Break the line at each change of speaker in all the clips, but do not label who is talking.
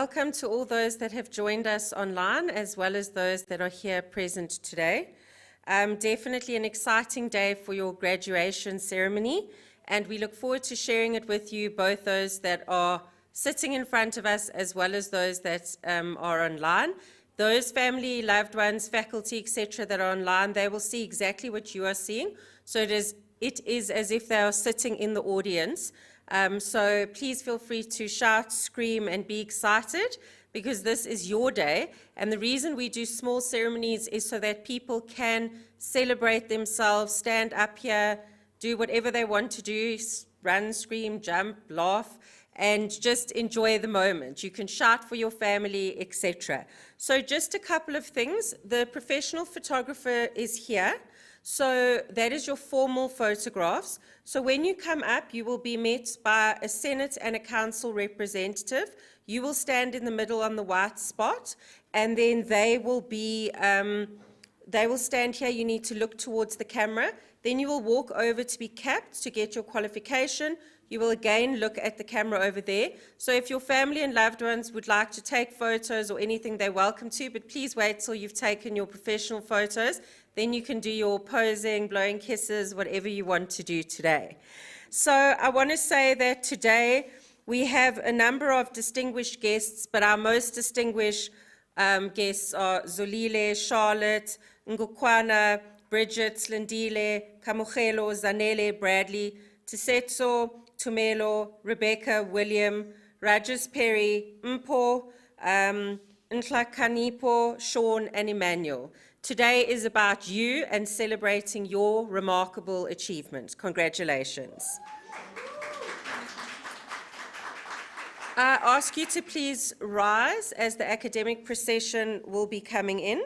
welcome to all those that have joined us online, as well as those that are here present today. Definitely an exciting day for your graduation ceremony, and we look forward to sharing it with you, both those that are sitting in front of us, as well as those that are online. Those family, loved ones, faculty, etc. that are online, they will see exactly what you are seeing. So it is as if they are sitting in the audience. So please feel free to shout, scream, and be excited, because this is your day. And the reason we do small ceremonies is so that people can celebrate themselves, stand up here, do whatever they want to do, run, scream, jump, laugh, and just enjoy the moment. You can shout for your family, etc. So just a couple of things. The professional photographer is here. So that is your formal photographs. So when you come up, you will be met by a Senate and a council representative. You will stand in the middle on the white spot, and then they will stand here. You need to look towards the camera. Then you will walk over to be capped to get your qualification. You will again look at the camera over there. So if your family and loved ones would like to take photos or anything, they're welcome to, but please wait till you've taken your professional photos. Then you can do your posing, blowing kisses, whatever you want to do today. So I want to say that today we have a number of distinguished guests, but our most distinguished guests are Zolile, Charlotte, Ngukwana, Bridget, Slindile, Kamugelo, Zanele, Bradley, Tisetso, Tumelo, Rebecca, William, Rajas Perry, Mpo, Nhlakanipo, Sean, and Emmanuel. Today is about you and celebrating your remarkable achievement. Congratulations. I ask you to please rise as the academic procession will be coming in.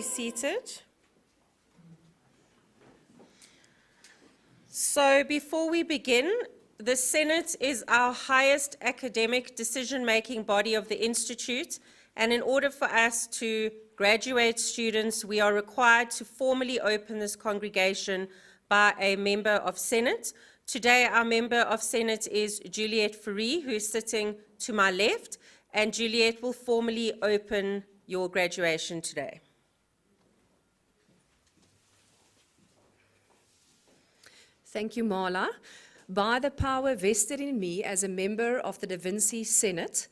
Seated. So before we begin, the Senate is our highest academic decision-making body of the Institute, and in order for us to graduate students, we are required to formally open this congregation by a member of Senate. Today, our member of Senate is Juliette Fourie, who is sitting to my left, and Juliette will formally open your graduation today.
Thank you, Marla. By the power vested in me as a member of the Vinci Senate,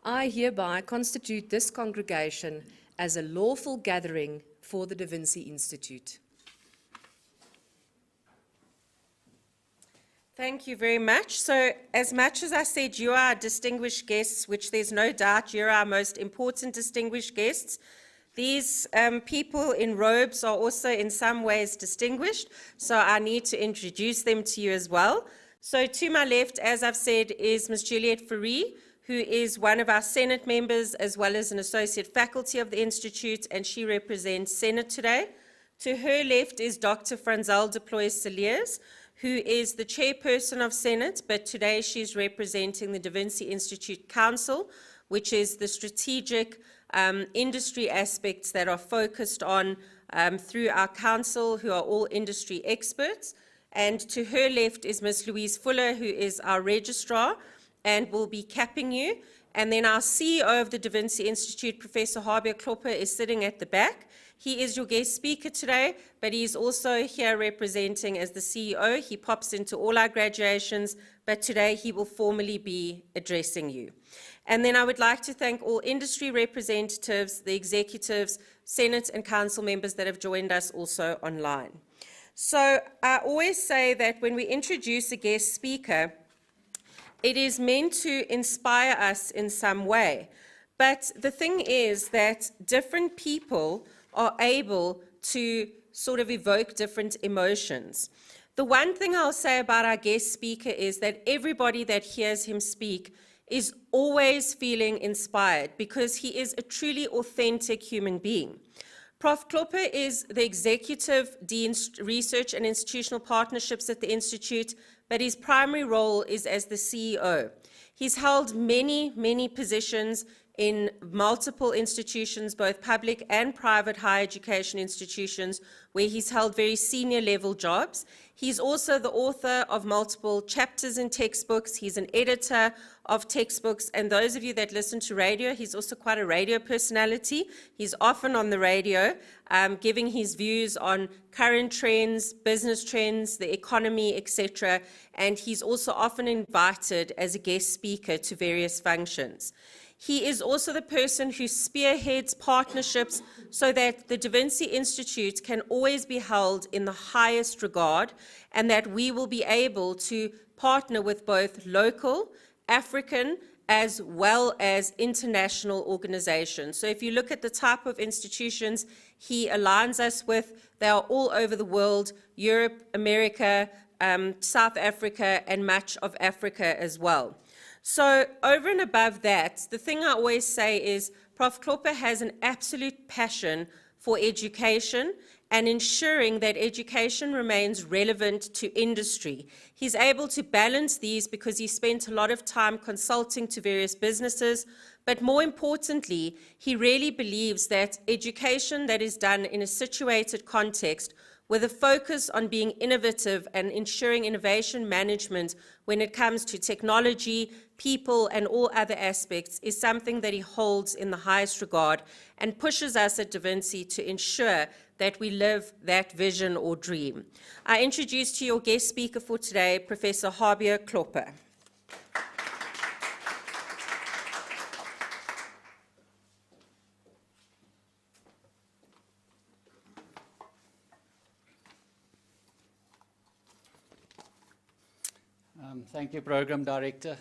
I hereby constitute this congregation as a lawful gathering for the Vinci Institute.
Thank you very much. So, as much as I said you are distinguished guests, which there's no doubt you're our most important distinguished guests, these people in robes are also in some ways distinguished, so I need to introduce them to you as well. So to my left, as I've said, is Ms. Juliette Fourie, who is one of our Senate members as well as an associate faculty of the Institute, and she represents Senate today. To her left is Dr. Franzel de Ploys-Celiers, who is the chairperson of Senate, but today she's representing the Da Vinci Institute Council, which is the strategic industry aspects that are focused on through our council, who are all industry experts. And to her left is Ms. Louise Fuller, who is our registrar and will be capping you. And then our CEO of the Da Vinci Institute, Professor Habia Klopper, is sitting at the back. He is your guest speaker today, but he is also here representing as the CEO. He pops into all our graduations, but today he will formally be addressing you. And then I would like to thank all industry representatives, the executives, Senate and Council members that have joined us also online. So I always say that when we introduce a guest speaker, it is meant to inspire us in some way. But the thing is that different people are able to sort of evoke different emotions. The one thing I'll say about our guest speaker is that everybody that hears him speak is always feeling inspired because he is a truly authentic human being. Prof. Klopper is the Executive Dean Research and Institutional Partnerships at the Institute, but his primary role is as the CEO. He's held many, many positions in multiple institutions, both public and private higher education institutions, where he's held very senior level jobs. He's also the author of multiple chapters in textbooks. He's an editor of textbooks. And those of you that listen to radio, he's also quite a radio personality. He's often on the radio, giving his views on current trends, business trends, the economy, etc. And he's also often invited as a guest speaker to various functions. He is also the person who spearheads partnerships so that the Da Vinci Institute can always be held in the highest regard and that we will be able to partner with both local, African, as well as international organizations. So if you look at the type of institutions he aligns us with, they are all over the world, Europe, America, South Africa, and much of Africa as well. So over and above that, the thing I always say is Prof. Klopper has an absolute passion for education and ensuring that education remains relevant to industry. He's able to balance these because he spent a lot of time consulting to various businesses, but more importantly, he really believes that education that is done in a situated context with a focus on being innovative and ensuring innovation management when it comes to technology, people, and all other aspects is something that he holds in the highest regard and pushes us at Da Vinci to ensure that we live that vision or dream. I introduce to you your guest speaker for today, Professor Javier Klopper.
Thank you, Program Director,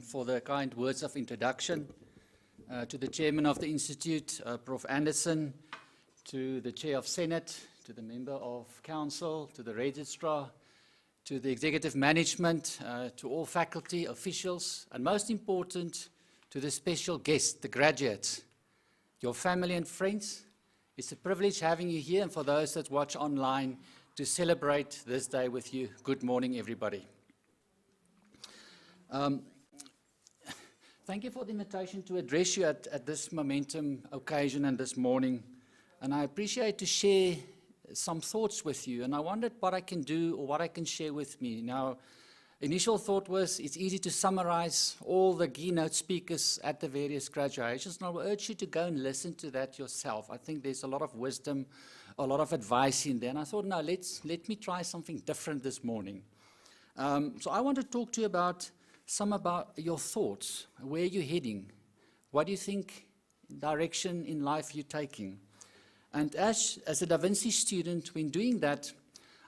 for the kind words of introduction. To the Chairman of the Institute, Prof. Anderson, to the Chair of Senate, to the Member of Council, to the Registrar, to the Executive Management, to all faculty, officials, and most important, to the special guests, the graduates, your family and friends. It's a privilege having you here, and for those that watch online, to celebrate this day with you. Good morning, everybody. Thank you for the invitation to address you at this momentum occasion and this morning. And I appreciate to share some thoughts with you. And I wondered what I can do or what I can share with me. Now, initial thought was it's easy to summarize all the keynote speakers at the various graduations. And I will urge you to go and listen to that yourself. I think there's a lot of wisdom, a lot of advice in there. And I thought, no, let me try something different this morning. So I want to talk to you about your thoughts, where you're heading, what do you think direction in life you're taking. And as a Da Vinci student, when doing that,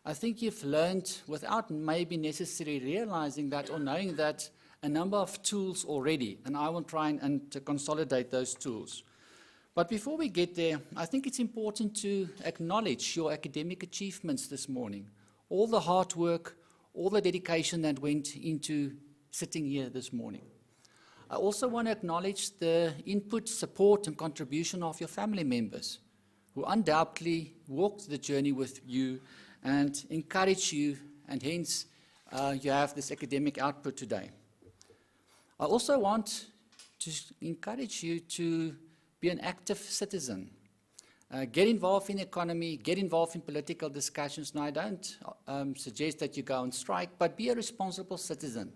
I think you've learned, without maybe necessarily realizing that or knowing that, a number of tools already, and I will try and to consolidate those tools. But before we get there, I think it's important to acknowledge your academic achievements this morning, all the hard work, all the dedication that went into sitting here this morning. I also want to acknowledge the input, support, and contribution of your family members who undoubtedly walked the journey with you and encourage you, and hence you have this academic output today. I also want to encourage you to be an active citizen. Get involved in the economy, get involved in political discussions. Now, I don't suggest that you go on strike, but be a responsible citizen.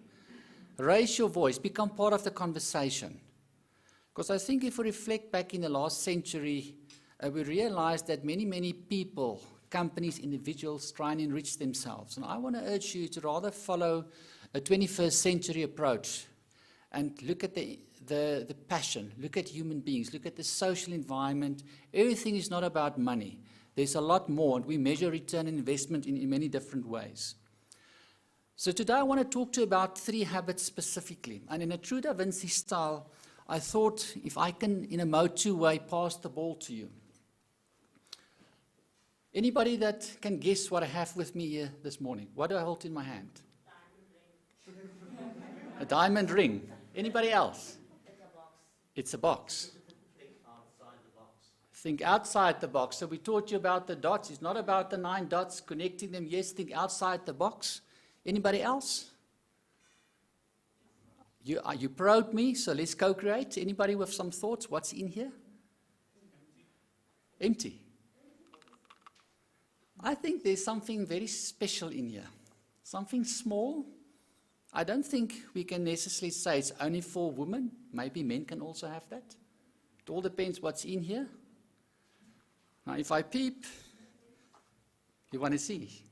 Raise your voice, become part of the conversation. Because I think if we reflect back in the last century, we realize that many people, companies, individuals try and enrich themselves. And I want to urge you to rather follow a 21st century approach and look at the the passion, look at human beings, look at the social environment. Everything is not about money. There's a lot more, and we measure return on investment in many different ways. So today I want to talk to you about 3 habits specifically. And in a true Da Vinci style, I thought if I can, in a Mode 2 way, pass the ball to you. Anybody that can guess what I have with me here this morning? What do I hold in my hand? A diamond ring. Anybody else? It's a box. Think outside the box. So we taught you about the dots. It's not about the 9 dots, connecting them. Yes, think outside the box. Anybody else? You probed me, so let's co-create. Anybody with some thoughts? What's in here? Empty. I think there's something very special in here. Something small. I don't think we can necessarily say it's only for women. Maybe men can also have that. It all depends what's in here. Now, if I peep, you want to see.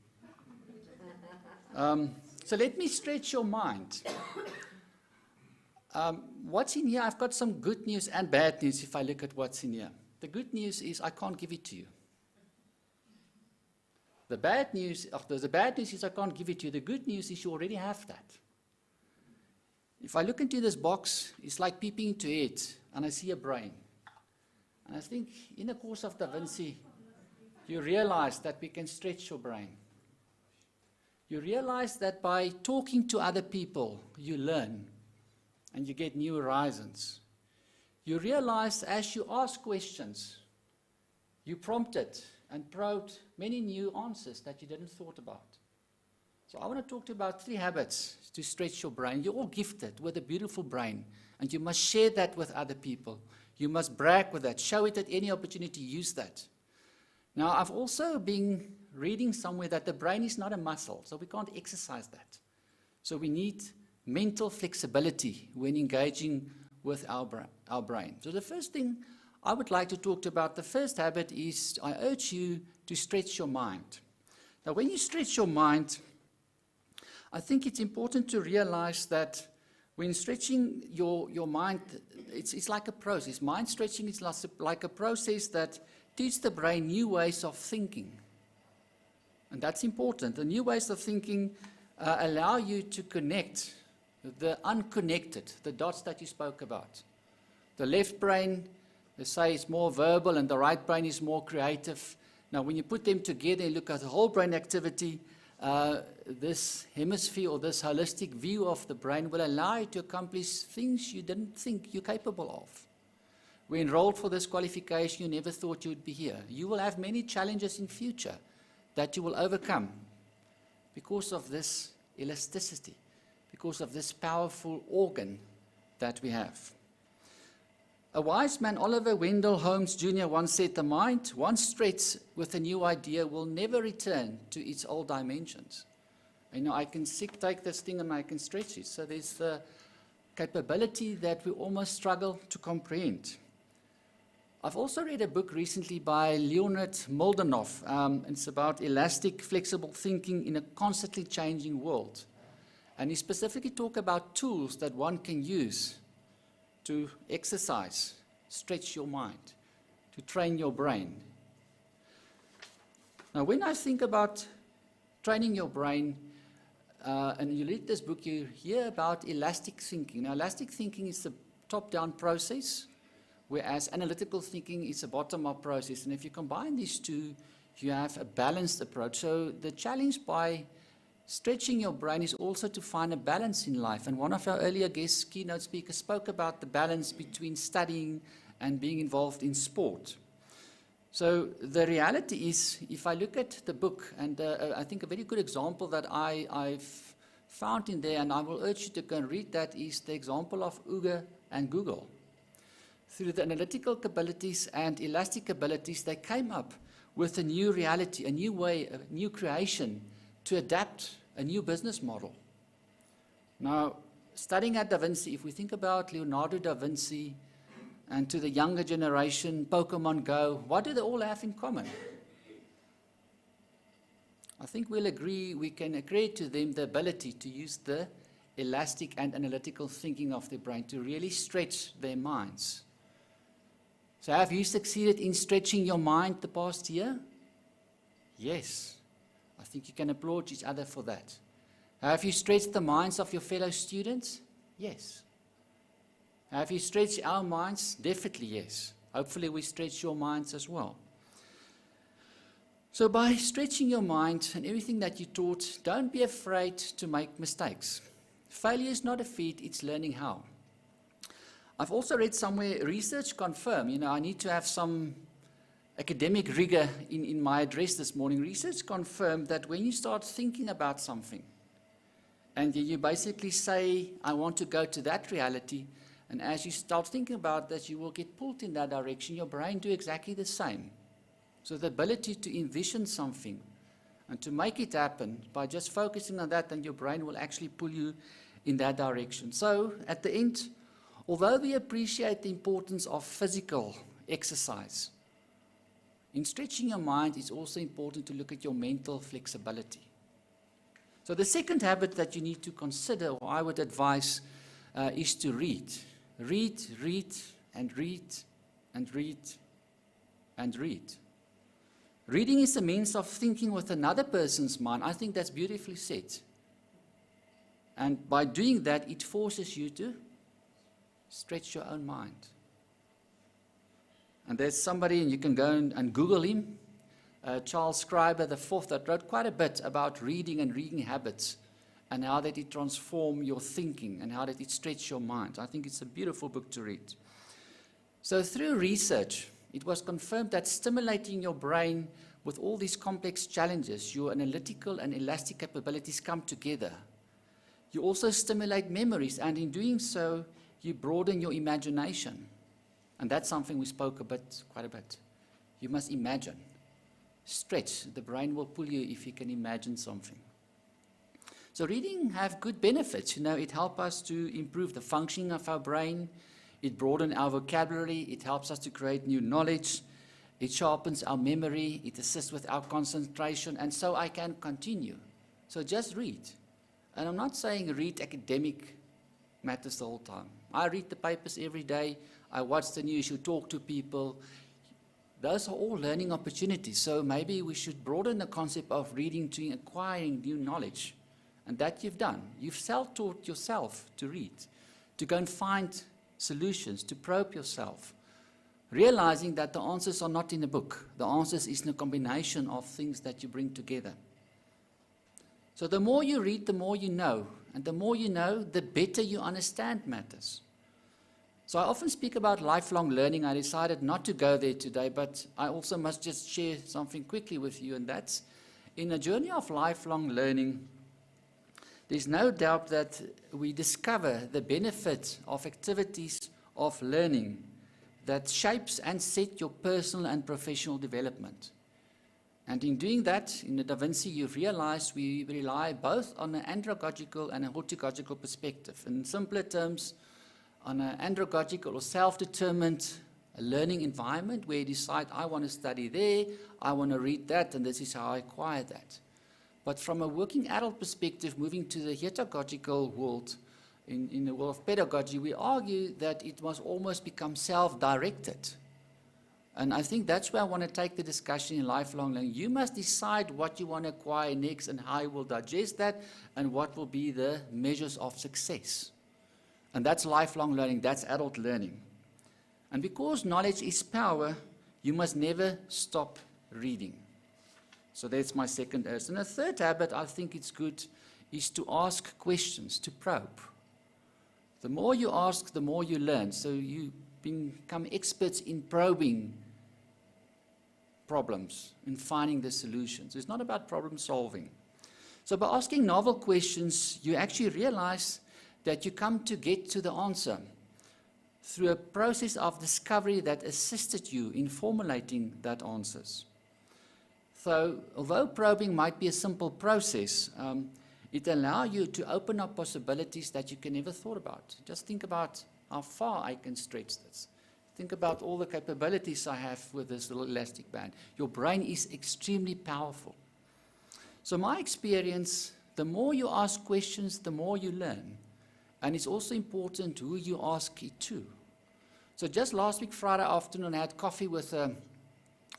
So let me stretch your mind. What's in here? I've got some good news and bad news if I look at what's in here. The good news is I can't give it to you. The bad news is I can't give it to you. The good news is you already have that. If I look into this box, it's like peeping into it, and I see a brain. And I think in the course of Da Vinci, you realize that we can stretch your brain. You realize that by talking to other people, you learn, and you get new horizons. You realize as you ask questions, you prompted and probed many new answers that you didn't thought about. So I want to talk to you about 3 habits to stretch your brain. You're all gifted with a beautiful brain, and you must share that with other people. You must brag with that, show it at any opportunity, use that. Now, I've also been reading somewhere that the brain is not a muscle, so we can't exercise that. So we need mental flexibility when engaging with our brain. So the first thing I would like to talk about, the first habit is I urge you to stretch your mind. Now, when you stretch your mind, I think it's important to realize that when stretching your mind, it's like a process. Mind stretching is like a process that teaches the brain new ways of thinking. And that's important. The new ways of thinking allow you to connect the unconnected, the dots that you spoke about. The left brain, they say, is more verbal, and the right brain is more creative. Now, when you put them together and look at the whole brain activity, this hemisphere or this holistic view of the brain will allow you to accomplish things you didn't think you're capable of. We enrolled for this qualification, you never thought you would be here. You will have many challenges in future that you will overcome because of this elasticity, because of this powerful organ that we have. A wise man, Oliver Wendell Holmes Jr., once said, the mind, once stretched with a new idea, will never return to its old dimensions. You know, I can take this thing and I can stretch it. So there's the capability that we almost struggle to comprehend. I've also read a book recently by Leonard Mlodinow. It's about elastic, flexible thinking in a constantly changing world. And he specifically talks about tools that one can use to exercise, stretch your mind, to train your brain. Now, when I think about training your brain, and you read this book, you hear about elastic thinking. Now, elastic thinking is a top-down process, whereas analytical thinking is a bottom-up process. And if you combine these two, you have a balanced approach. So the challenge by stretching your brain is also to find a balance in life. And one of our earlier guest keynote speakers spoke about the balance between studying and being involved in sport. So the reality is, if I look at the book, and I think a very good example that I've found in there, and I will urge you to go and read that, is the example of Uga and Google. Through the analytical abilities and elastic abilities, they came up with a new reality, a new way, a new creation to adapt a new business model. Now, studying at Da Vinci, if we think about Leonardo da Vinci and to the younger generation, Pokemon Go, what do they all have in common? I think we'll agree we can accredit to them the ability to use the elastic and analytical thinking of their brain, to really stretch their minds. So have you succeeded in stretching your mind the past year? Yes. I think you can applaud each other for that. Have you stretched the minds of your fellow students? Yes. Have you stretched our minds? Definitely yes. Hopefully we stretch your minds as well. So by stretching your mind and everything that you taught, don't be afraid to make mistakes. Failure is not a defeat, it's learning how. I've also read somewhere, research confirm, I need to have some academic rigor in my address this morning. Research confirmed that when you start thinking about something, and you basically say, I want to go to that reality, and as you start thinking about that, you will get pulled in that direction. Your brain do exactly the same. So the ability to envision something and to make it happen by just focusing on that, then your brain will actually pull you in that direction. So at the end, although we appreciate the importance of physical exercise, in stretching your mind, it's also important to look at your mental flexibility. So the second habit that you need to consider, or I would advise, is to read. Read, read, and read, and read, and read. Reading is a means of thinking with another person's mind. I think that's beautifully said. And by doing that, it forces you to stretch your own mind. And there's somebody, and you can go and Google him, Charles Scriber IV, that wrote quite a bit about reading and reading habits and how that it transforms your thinking and how that it stretches your mind. I think it's a beautiful book to read. So through research, it was confirmed that stimulating your brain with all these complex challenges, your analytical and elastic capabilities come together. You also stimulate memories, and in doing so, you broaden your imagination. And that's something we spoke about quite a bit. You must imagine. Stretch. The brain will pull you if you can imagine something. So reading have good benefits. It helps us to improve the functioning of our brain. It broadens our vocabulary. It helps us to create new knowledge. It sharpens our memory. It assists with our concentration. And so I can continue. So just read. And I'm not saying read academic matters the whole time. I read the papers every day. I watch the news. You talk to people. Those are all learning opportunities. So maybe we should broaden the concept of reading to acquiring new knowledge. And that you've done. You've self-taught yourself to read, to go and find solutions, to probe yourself, realizing that the answers are not in a book. The answers is in a combination of things that you bring together. So the more you read, the more you know. And the more you know, the better you understand matters. So I often speak about lifelong learning. I decided not to go there today, but I also must just share something quickly with you, and that's in a journey of lifelong learning, there's no doubt that we discover the benefit of activities of learning that shapes and set your personal and professional development. And in doing that, in the Da Vinci, you realize we rely both on an andragogical and a hortigogical perspective. In simpler terms, on an andragogical or self-determined learning environment where you decide, I want to study there, I want to read that, and this is how I acquire that. But from a working adult perspective, moving to the heterogogical world, in the world of pedagogy, we argue that it must almost become self-directed. And I think that's where I want to take the discussion in lifelong learning. You must decide what you want to acquire next and how you will digest that and what will be the measures of success. And that's lifelong learning, that's adult learning. And because knowledge is power, you must never stop reading. So that's my second urge. And a third habit I think it's good is to ask questions, to probe. The more you ask, the more you learn. So you become experts in probing problems, in finding the solutions. It's not about problem solving. So by asking novel questions, you actually realize that you come to get to the answer through a process of discovery that assisted you in formulating that answers. So although probing might be a simple process, it allows you to open up possibilities that you can never thought about. Just think about how far I can stretch this. Think about all the capabilities I have with this little elastic band. Your brain is extremely powerful. So my experience, the more you ask questions, the more you learn. And it's also important who you ask it to. So just last week, Friday afternoon, I had coffee with an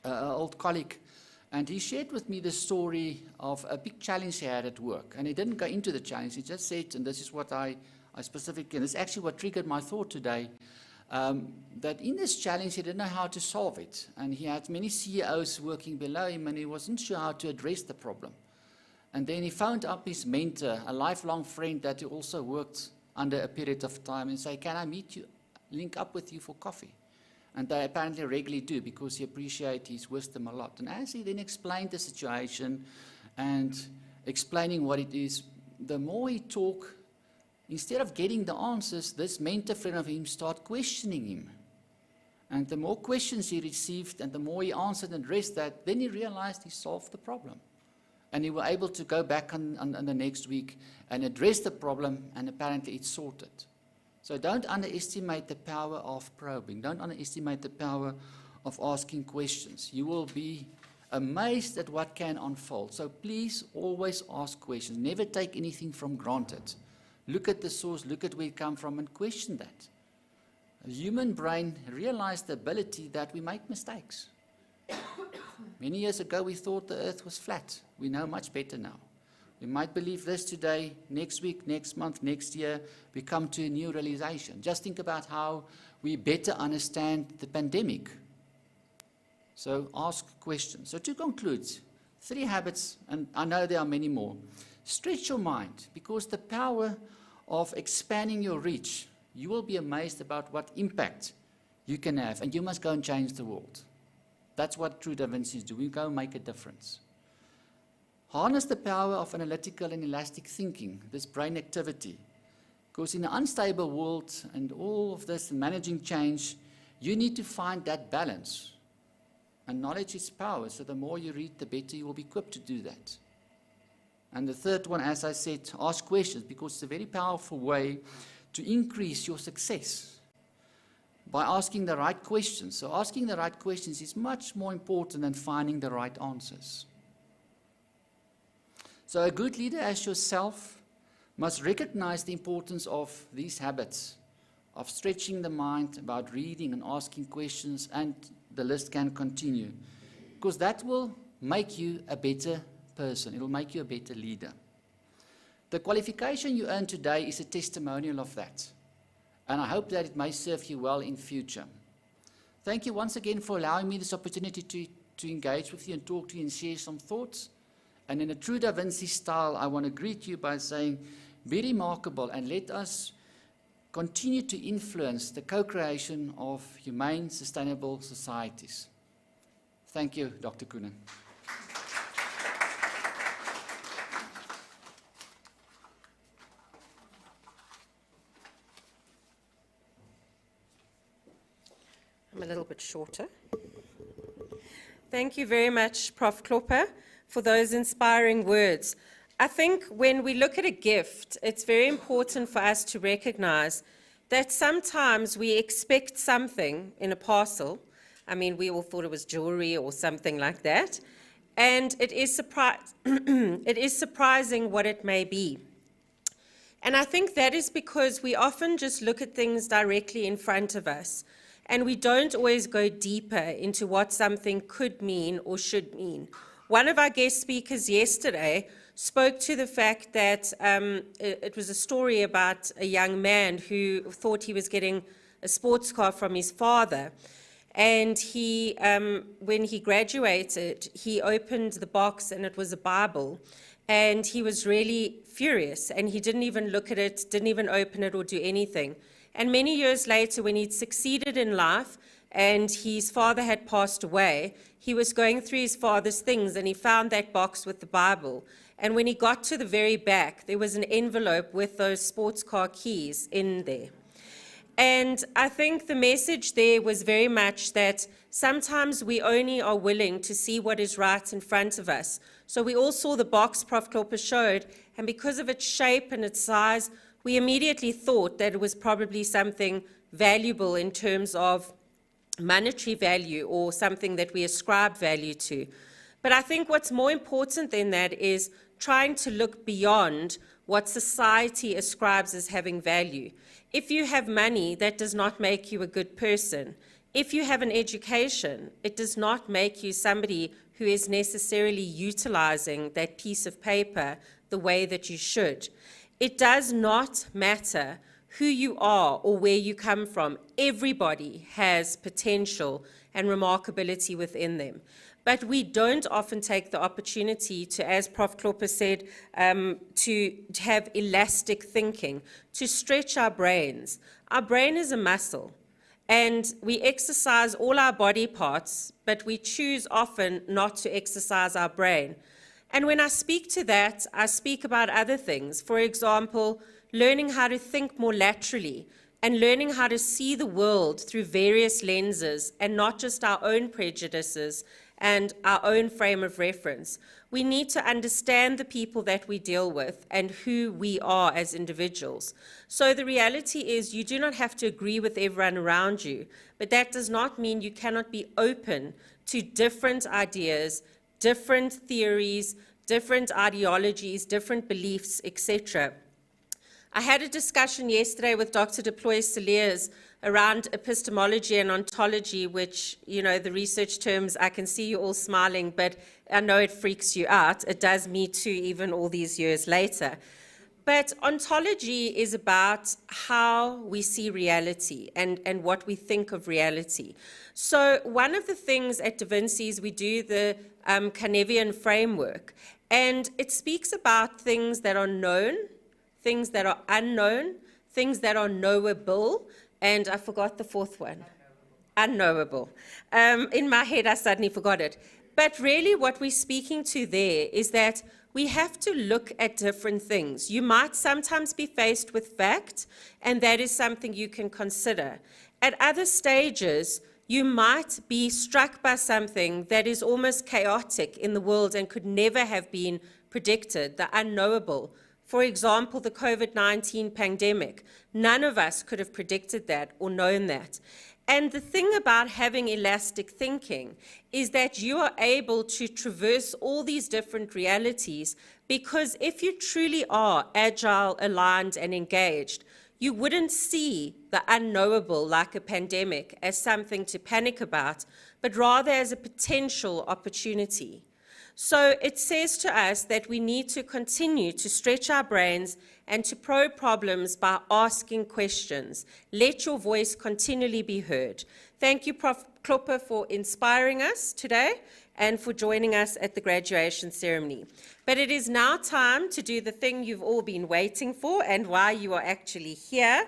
old colleague, and he shared with me the story of a big challenge he had at work. And he didn't go into the challenge, he just said, and this is what I specifically, and this is actually what triggered my thought today, that in this challenge he didn't know how to solve it. And he had many CEOs working below him, and he wasn't sure how to address the problem. And then he phoned up his mentor, a lifelong friend that he also worked under a period of time, and say, can I meet you, link up with you for coffee? And they apparently regularly do, because he appreciates his wisdom a lot. And as he then explained the situation and explaining what it is, the more he talked, instead of getting the answers, this mentor friend of him started questioning him. And the more questions he received and the more he answered and addressed that, then he realized he solved the problem. And he was able to go back on the next week and address the problem, and apparently it's sorted. So don't underestimate the power of probing. Don't underestimate the power of asking questions. You will be amazed at what can unfold. So please always ask questions. Never take anything for granted. Look at the source, look at where it comes from, and question that. The human brain realized the ability that we make mistakes. Many years ago, we thought the earth was flat. We know much better now. We might believe this today, next week, next month, next year, we come to a new realization. Just think about how we better understand the pandemic. So ask questions. So to conclude, 3 habits, and I know there are many more. Stretch your mind, because the power of expanding your reach, you will be amazed about what impact you can have, and you must go and change the world. That's what true Da Vinci's do. We go and make a difference. Harness the power of analytical and elastic thinking, this brain activity. Because in an unstable world and all of this, managing change, you need to find that balance. And knowledge is power, so the more you read, the better you will be equipped to do that. And the third one, as I said, ask questions, because it's a very powerful way to increase your success by asking the right questions. So asking the right questions is much more important than finding the right answers. So a good leader as yourself must recognize the importance of these habits, of stretching the mind, about reading and asking questions, and the list can continue, because that will make you a better person. It will make you a better leader. The qualification you earn today is a testimonial of that. And I hope that it may serve you well in future. Thank you once again for allowing me this opportunity to engage with you and talk to you and share some thoughts. And in a true Da Vinci style, I want to greet you by saying, be remarkable, and let us continue to influence the co-creation of humane, sustainable societies. Thank you, Dr. Koenen.
I'm a little bit shorter. Thank you very much, Prof. Klopper, for those inspiring words. I think when we look at a gift, it's very important for us to recognize that sometimes we expect something in a parcel. I mean, we all thought it was jewelry or something like that. And it is surprising what it may be. And I think that is because we often just look at things directly in front of us, and we don't always go deeper into what something could mean or should mean. One of our guest speakers yesterday spoke to the fact that it was a story about a young man who thought he was getting a sports car from his father. And he, when he graduated, he opened the box and it was a Bible. And he was really furious, and he didn't even look at it, didn't even open it or do anything. And many years later, when he'd succeeded in life and his father had passed away, he was going through his father's things and he found that box with the Bible. And when he got to the very back, there was an envelope with those sports car keys in there. And I think the message there was very much that sometimes we only are willing to see what is right in front of us. So we all saw the box Prof. Klopper showed, and because of its shape and its size, we immediately thought that it was probably something valuable in terms of monetary value or something that we ascribe value to. But I think what's more important than that is trying to look beyond what society ascribes as having value. If you have money, that does not make you a good person. If you have an education, it does not make you somebody who is necessarily utilizing that piece of paper the way that you should. It does not matter who you are or where you come from. Everybody has potential and remarkability within them. But we don't often take the opportunity to, as Prof. Klopper said, to have elastic thinking, to stretch our brains. Our brain is a muscle, and we exercise all our body parts, but we choose often not to exercise our brain. And when I speak to that, I speak about other things. For example, learning how to think more laterally and learning how to see the world through various lenses and not just our own prejudices and our own frame of reference. We need to understand the people that we deal with and who we are as individuals. So the reality is you do not have to agree with everyone around you, but that does not mean you cannot be open to different ideas, different theories, different ideologies, different beliefs, etc. I had a discussion yesterday with Dr. Deploy Saliers around epistemology and ontology, which, you know, the research terms, I can see you all smiling, but I know it freaks you out. It does me too, even all these years later. But ontology is about how we see reality and what we think of reality. So one of the things at Da Vinci is we do the Carnevian framework, and it speaks about things that are known, things that are unknown, things that are knowable, and I forgot the fourth one. Unknowable. In my head, I suddenly forgot it. But really what we're speaking to there is that we have to look at different things. You might sometimes be faced with fact, and that is something you can consider. At other stages, you might be struck by something that is almost chaotic in the world and could never have been predicted, the unknowable. For example, the COVID-19 pandemic. None of us could have predicted that or known that. And the thing about having elastic thinking is that you are able to traverse all these different realities, because if you truly are agile, aligned, and engaged, you wouldn't see the unknowable like a pandemic as something to panic about, but rather as a potential opportunity. So it says to us that we need to continue to stretch our brains and to probe problems by asking questions. Let your voice continually be heard. Thank you, Prof. Klopper, for inspiring us today and for joining us at the graduation ceremony. But it is now time to do the thing you've all been waiting for and why you are actually here,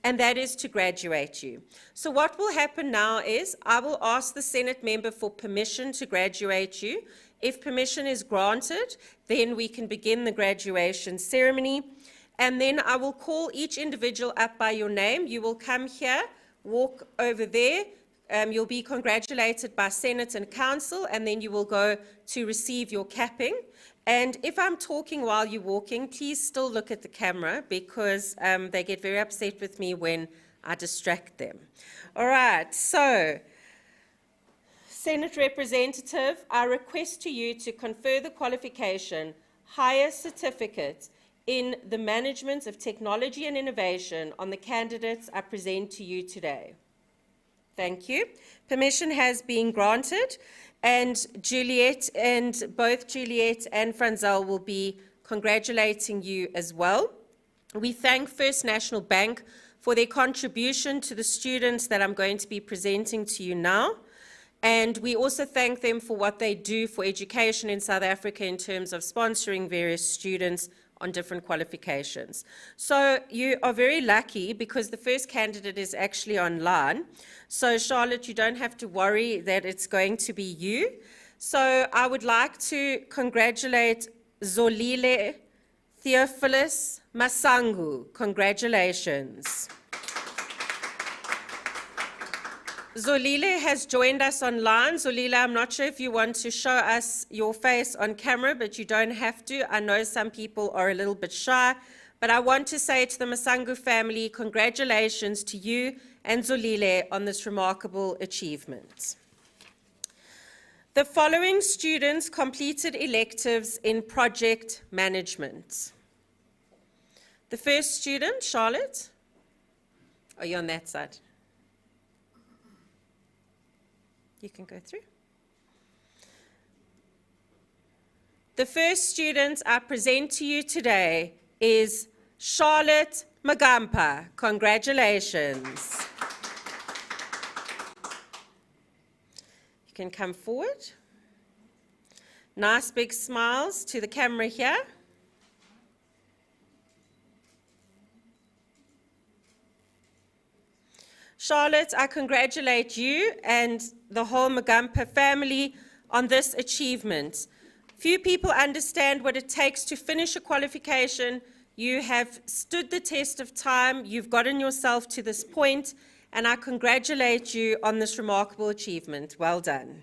and that is to graduate you. So what will happen now is I will ask the Senate member for permission to graduate you. If permission is granted, then we can begin the graduation ceremony. And then I will call each individual up by your name. You will come here, walk over there. You'll be congratulated by Senate and Council, and then you will go to receive your capping. And if I'm talking while you're walking, please still look at the camera, because they get very upset with me when I distract them. All right, so Senate Representative, I request to you to confer the qualification Higher Certificate in the Management of Technology and Innovation on the candidates I present to you today. Thank you. Permission has been granted, and both Juliet and Franzel will be congratulating you as well. We thank First National Bank for their contribution to the students that I'm going to be presenting to you now. And we also thank them for what they do for education in South Africa in terms of sponsoring various students on different qualifications. So you are very lucky because the first candidate is actually online. So Charlotte, you don't have to worry that it's going to be you. So I would like to congratulate Zolile Theophilus Masangu. Congratulations. Zolile has joined us online. Zolile, I'm not sure if you want to show us your face on camera, but you don't have to. I know some people are a little bit shy, but I want to say to the Masangu family, congratulations to you and Zolile on this remarkable achievement. The following students completed electives in project management: The first student, Charlotte. Are you on that side? You can go through. The first student I present to you today is Charlotte Magampa. Congratulations. You can come forward. Nice big smiles to the camera here. Charlotte, I congratulate you and the whole Magampa family on this achievement. Few people understand what it takes to finish a qualification. You have stood the test of time, you've gotten yourself to this point, and I congratulate you on this remarkable achievement. Well done.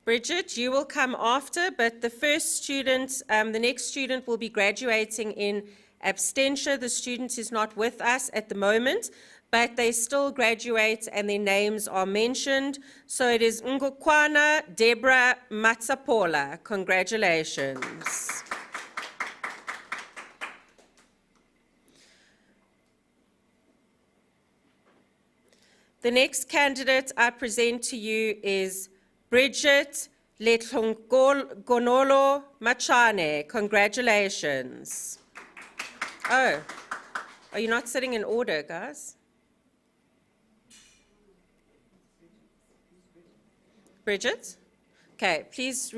Bridget, you will come after, but the first student, the next student will be graduating in absentia. The student is not with us at the moment, but they still graduate and their names are mentioned. So it is Ngokwana Deborah Matsapola. Congratulations. The next candidate I present to you is Bridget Letlongonolo Machane. Congratulations. Oh, are you not sitting in order, guys? Bridget? Okay, please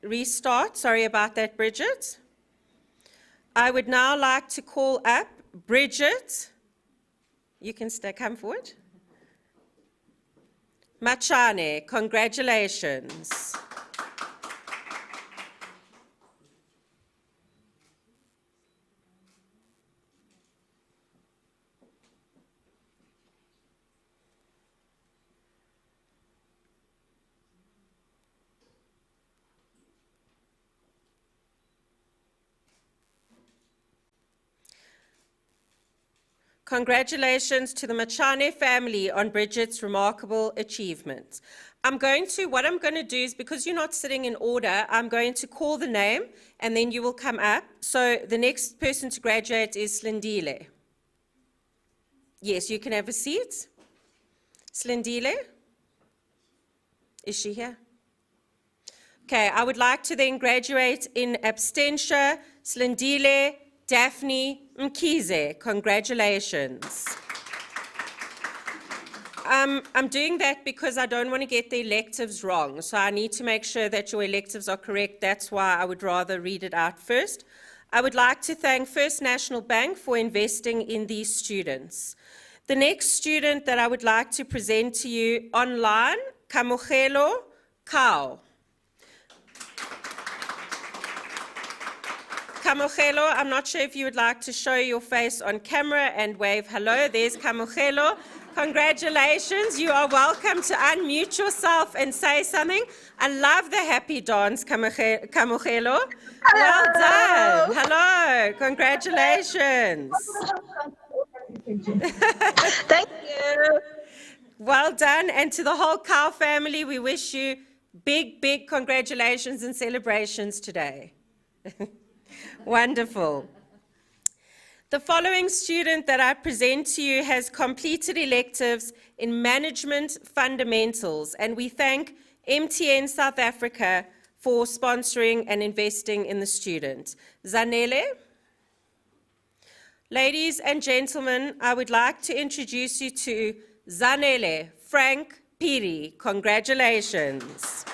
restart. Sorry about that, Bridget. I would now like to call up Bridget. You can come forward. Machane, congratulations. Congratulations to the Machane family on Bridget's remarkable achievement. What I'm going to do is, because you're not sitting in order, I'm going to call the name and then you will come up. So the next person to graduate is Slindile. Yes, you can have a seat. Slindile? Is she here? Okay, I would like to then graduate in absentia, Slindile Daphne Mkize. Congratulations. I'm doing that because I don't want to get the electives wrong, so I need to make sure that your electives are correct. That's why I would rather read it out first. I would like to thank First National Bank for investing in these students. The next student that I would like to present to you online, Kamogelo Kao. Kamogelo, I'm not sure if you would like to show your face on camera and wave hello. There's Kamogelo. Congratulations. You are welcome to unmute yourself and say something. I love the happy dance, Kamogelo. Well done. Hello. Congratulations.
Thank you.
Well done. And to the whole Cow family, we wish you big, big congratulations and celebrations today. Wonderful. The following student that I present to you has completed electives in Management Fundamentals, and we thank MTN South Africa for sponsoring and investing in the student. Zanele. Ladies and gentlemen, I would like to introduce you to Zanele Frank Piri. Congratulations.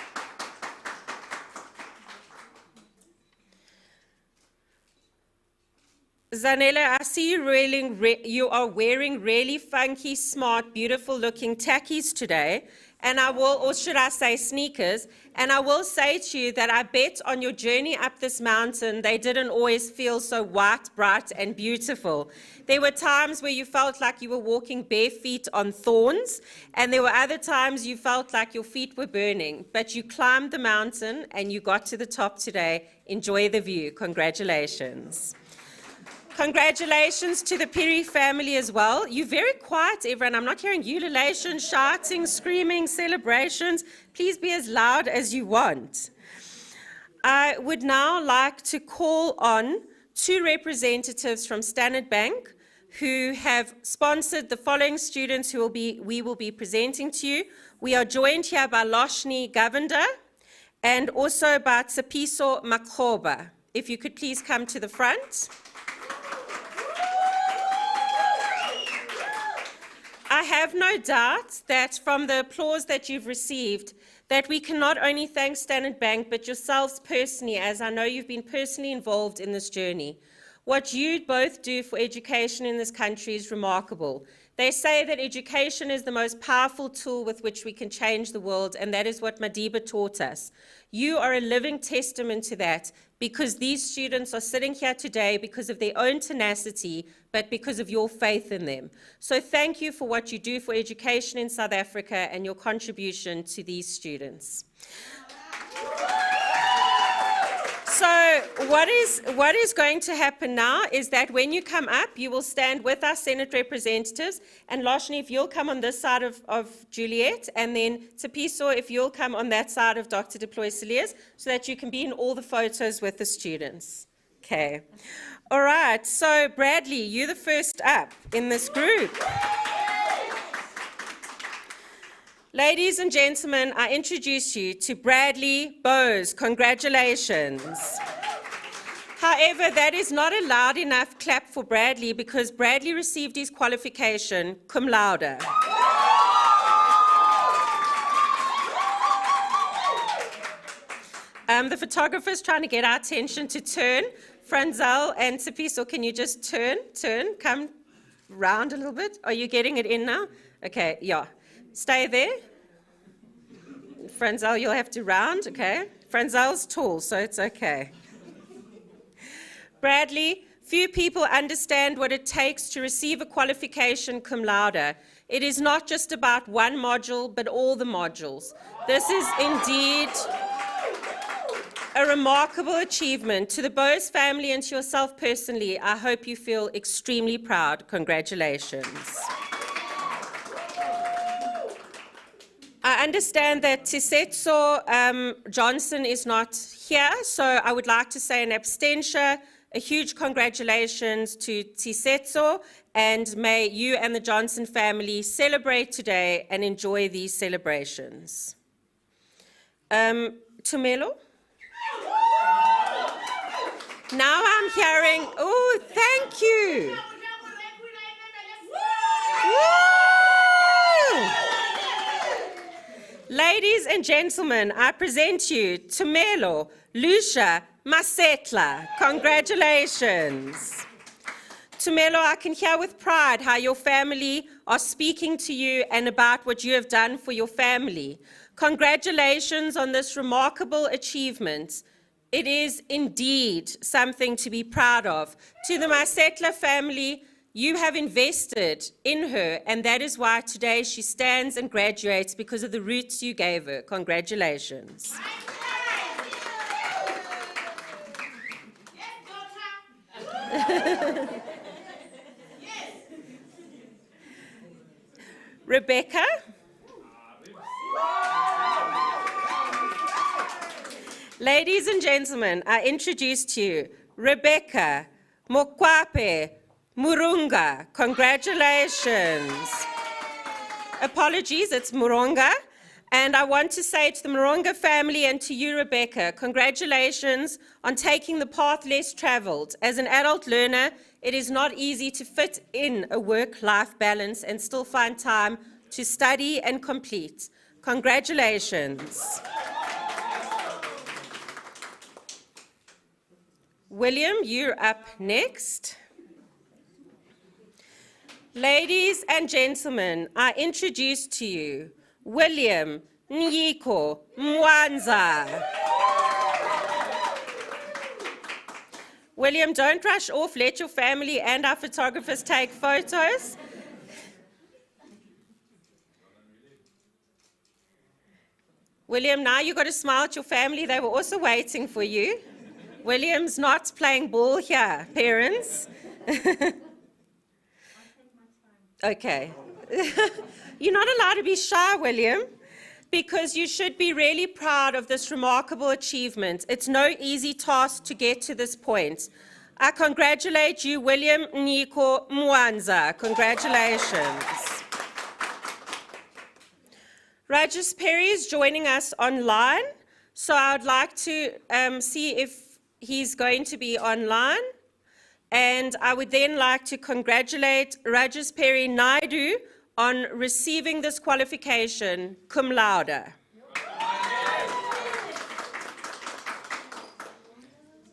Zanele, I see you are wearing really funky, smart, beautiful looking tackies today, and or should I say sneakers, and I will say to you that I bet on your journey up this mountain, they didn't always feel so white, bright, and beautiful. There were times where you felt like you were walking bare feet on thorns, and there were other times you felt like your feet were burning, but you climbed the mountain and you got to the top today. Enjoy the view. Congratulations. Congratulations to the Piri family as well. You're very quiet, everyone. I'm not hearing ululation, shouting, screaming, celebrations. Please be as loud as you want. I would now like to call on two representatives from Standard Bank who have sponsored the following students who we will be presenting to you. We are joined here by Loshni Govender and also by Tsepiso Makhoba. If you could please come to the front. I have no doubt that from the applause that you've received, that we can not only thank Standard Bank, but yourselves personally, as I know you've been personally involved in this journey. What you both do for education in this country is remarkable. They say that education is the most powerful tool with which we can change the world, and that is what Madiba taught us. You are a living testament to that, because these students are sitting here today because of their own tenacity, but because of your faith in them. So thank you for what you do for education in South Africa and your contribution to these students. So what is going to happen now is that when you come up, you will stand with our Senate representatives, and Loshni, if you'll come on this side of Juliet, and then Tsepiso, if you'll come on that side of Dr. Deploy Silias, so that you can be in all the photos with the students. Okay. All right, so Bradley, you're the first up in this group. Ladies and gentlemen, I introduce you to Bradley Bowes. Congratulations. However, that is not a loud enough clap for Bradley because Bradley received his qualification cum laude. The photographer's trying to get our attention to turn. Franzel and Tsepiso, can you just turn, come round a little bit? Are you getting it in now? Okay, yeah. Stay there. Franzel, you'll have to round, okay? Franzel's tall, so it's okay. Bradley, few people understand what it takes to receive a qualification cum laude. It is not just about one module, but all the modules. This is indeed a remarkable achievement. To the Bowes family and to yourself personally, I hope you feel extremely proud. Congratulations. I understand that Tisetso Johnson is not here, so I would like to say an abstention. A huge congratulations to Tisetso, and may you and the Johnson family celebrate today and enjoy these celebrations. Tumelo? Now I'm hearing, oh, thank you. Woo! Ladies and gentlemen, I present you Tumelo Lucia Masetla. Congratulations. Tumelo, I can hear with pride how your family are speaking to you and about what you have done for your family. Congratulations on this remarkable achievement. It is indeed something to be proud of. To the Masetla family, you have invested in her, and that is why today she stands and graduates because of the roots you gave her. Congratulations. Rebecca? Ladies and gentlemen, I introduce to you Rebecca Mokwape Murunga. Congratulations. Apologies, it's Murunga. And I want to say to the Murunga family and to you, Rebecca, congratulations on taking the path less traveled. As an adult learner, it is not easy to fit in a work-life balance and still find time to study and complete. Congratulations. William, you're up next. Ladies and gentlemen, I introduce to you William Nyiko Mwanza. William, don't rush off. Let your family and our photographers take photos. William, now you've got to smile at your family. They were also waiting for you. William's not playing ball here, parents. Okay. You're not allowed to be shy, William. because you should be really proud of this remarkable achievement. It's no easy task to get to this point. I congratulate you, William Niko Mwanza. Congratulations. Rajesh Perry is joining us online, so I would like to see if he's going to be online. And I would then like to congratulate Rajesh Perry Naidu on receiving this qualification, cum laude.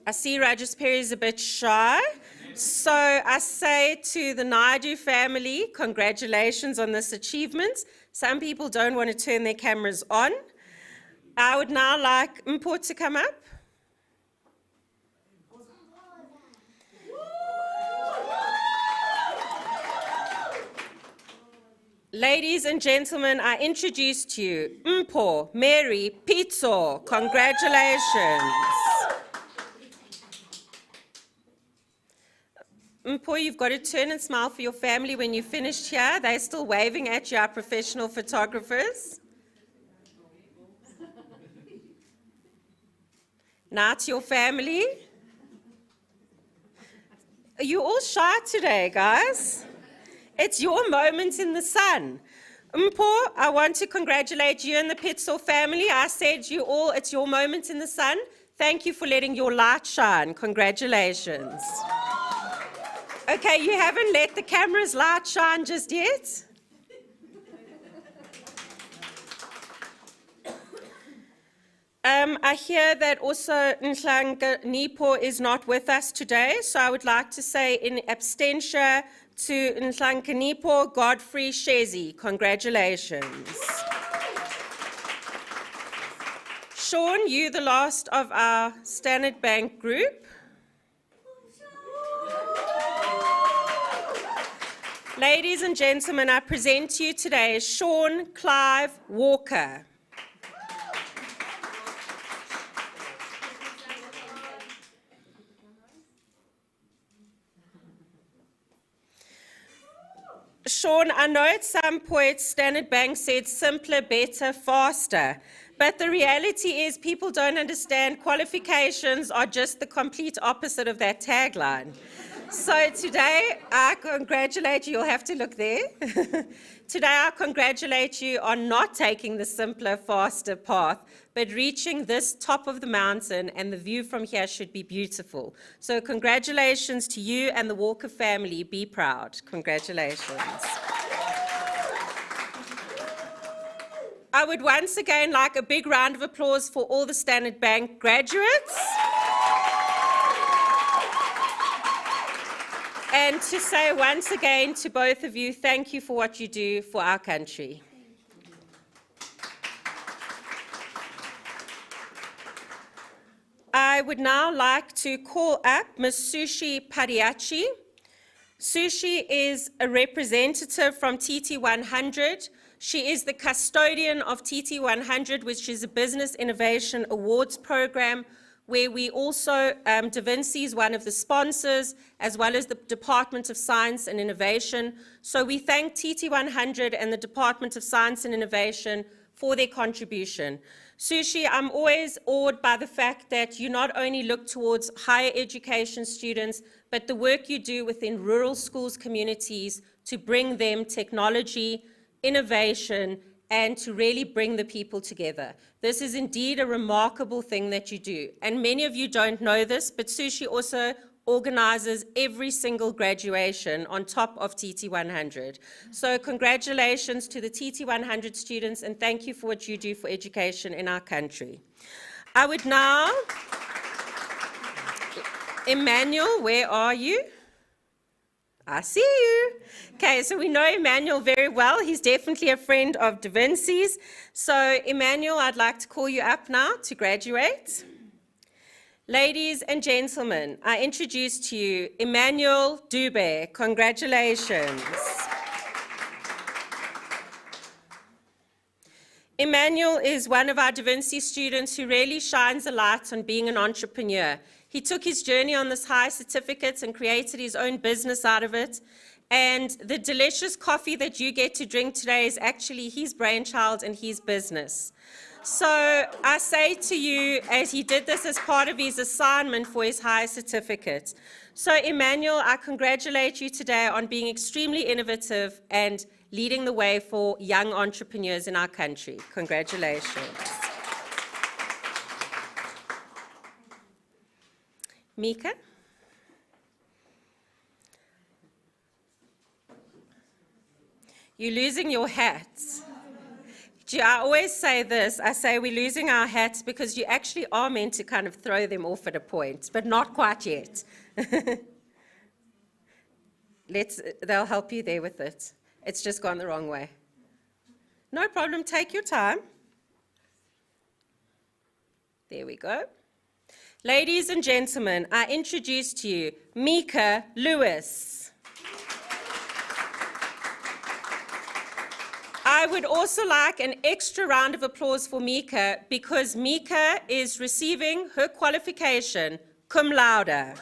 I see Rajesh Perry is a bit shy, so I say to the Naidu family, congratulations on this achievement. Some people don't want to turn their cameras on. I would now like Mpho to come up. Ladies and gentlemen, I introduce to you Mpho Mary Pitso. Congratulations. Mpho, you've got to turn and smile for your family when you're finished here. They're still waving at you, our professional photographers. Now to your family. Are you all shy today, guys? It's your moment in the sun. Mpho, I want to congratulate you and the Pitso family. I said it's your moment in the sun. Thank you for letting your light shine. Congratulations. Okay, you haven't let the camera's light shine just yet? I hear that also Nhlanga is not with us today, so I would like to say in absentia to Nhlanga Godfrey Shezi. Congratulations. Sean, you the last of our Standard Bank group. Ladies and gentlemen, I present to you today Sean Clive Walker. Sean, I know at some point Standard Bank said simpler, better, faster, but the reality is people don't understand qualifications are just the complete opposite of that tagline. So today, I congratulate you. You'll have to look there. Today, I congratulate you on not taking the simpler, faster path, but reaching this top of the mountain, and the view from here should be beautiful. So congratulations to you and the Walker family. Be proud. Congratulations. I would once again like a big round of applause for all the Standard Bank graduates. And to say once again to both of you, thank you for what you do for our country. I would now like to call up Ms. Sushi Padiachi. Sushi is a representative from TT100. She is the custodian of TT100, which is a Business Innovation Awards program, where we also, Da Vinci is one of the sponsors, as well as the Department of Science and Innovation. So we thank TT100 and the Department of Science and Innovation for their contribution. Sushi, I'm always awed by the fact that you not only look towards higher education students, but the work you do within rural schools communities to bring them technology, innovation, and to really bring the people together. This is indeed a remarkable thing that you do. And many of you don't know this, but Sushi also organizes every single graduation on top of TT100. So congratulations to the TT100 students, and thank you for what you do for education in our country. I would now, Emmanuel, where are you? I see you. Okay, so we know Emmanuel very well. He's definitely a friend of Da Vinci's. So Emmanuel, I'd like to call you up now to graduate. Ladies and gentlemen, I introduce to you Emmanuel Dube. Congratulations. Emmanuel is one of our Da Vinci students who really shines a light on being an entrepreneur. He took his journey on this high certificate and created his own business out of it. And the delicious coffee that you get to drink today is actually his brainchild and his business. So I say to you, as he did this as part of his assignment for his higher certificate. So Emmanuel, I congratulate you today on being extremely innovative and leading the way for young entrepreneurs in our country. Congratulations. Mika? You're losing your hats. I always say this, I say we're losing our hats because you actually are meant to kind of throw them off at a point, but not quite yet. They'll help you there with it. It's just gone the wrong way. No problem, take your time. There we go. Ladies and gentlemen, I introduce to you Mika Lewis. I would also like an extra round of applause for Mika because Mika is receiving her qualification cum laude.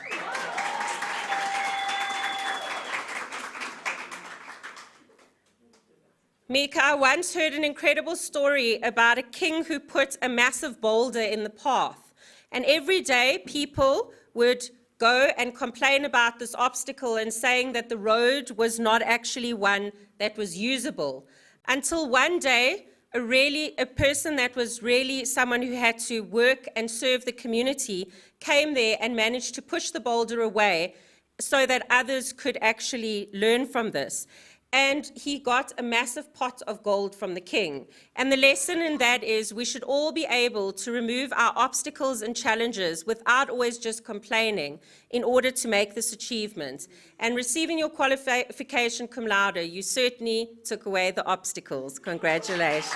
Mika, I once heard an incredible story about a king who put a massive boulder in the path. And every day people would go and complain about this obstacle and saying that the road was not actually one that was usable. Until one day, a person that was really someone who had to work and serve the community came there and managed to push the boulder away so that others could actually learn from this. And he got a massive pot of gold from the king. And the lesson in that is we should all be able to remove our obstacles and challenges without always just complaining in order to make this achievement. And receiving your qualification cum laude, you certainly took away the obstacles. Congratulations.